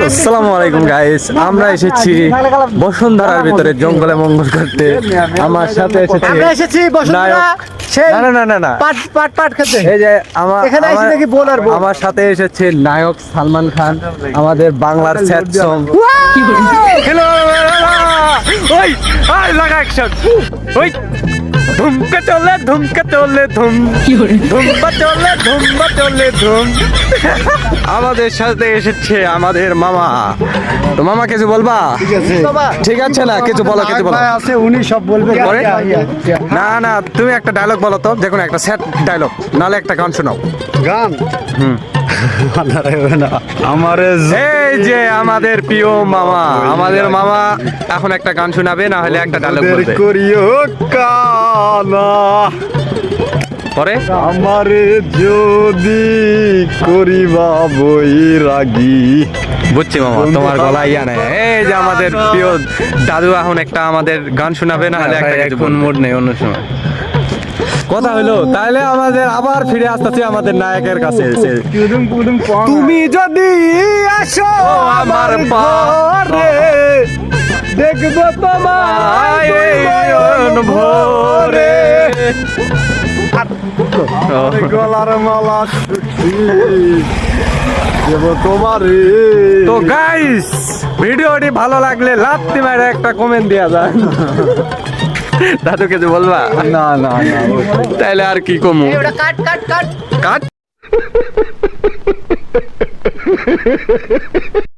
আসসালামু আলাইকুম গাইস, আমরা এসেছি বসুন্ধরার ভিতরে জঙ্গলে মঙ্গল করতে। আমার সাথে এসেছে আমরা এসেছি বসুন্ধরা সেই না না না না পাট পাট পাট খেতে। এই যে এখানে এসে দেখি বোন আর বোন। আমার সাথে এসেছে নায়ক সালমান খান, আমাদের বাংলার স্যাড সং। হ্যালো ওই আই লাগা অ্যাকশন ওই ধুমকে চলে ধুম ধুম্পা চলে ধুম। আমাদের সাথে এসেছে আমাদের মামা। তো মামা কিছু বলবা? ঠিক আছে না, কিছু বলো কিছু বলো। আছে উনি সব বলবে পরে? না না, তুমি একটা ডায়লগ বলো তো, যে কোনো একটা সেট ডায়লগ, নালে একটা গান শোনাও। গান আমার এই যে আমাদের প্রিয় মামা, আমাদের মামা এখন একটা গান শোনাবে, না হলে একটা ডায়লগ বলবে। করিও কানা পরে আমারে যদি করিবা বৈরাগী। বুঝছি মামা, তোমার গলা ইয়া নাই। এই যে আমাদের প্রিয় দাদু এখন একটা আমাদের গান শোনাবে, না হলে একটা কোন মুড নেই, অন্য সময় কথা হলো। তাহলে আমাদের আবার ফিরে আসতেছি আমাদের নায়কের কাছে। তুমি যদি আসো আমার ঘরে দেখবো তোমায় ভোরে গলার মালা দেব তোমারে। তো গাইস, ভিডিওটি ভালো লাগলে লাত্তি মারে একটা কমেন্ট দেয়া যায়। দাদু কিছু বলবা? না না না, তাইলে আর কি কমু? কাট কাট কাট কাট।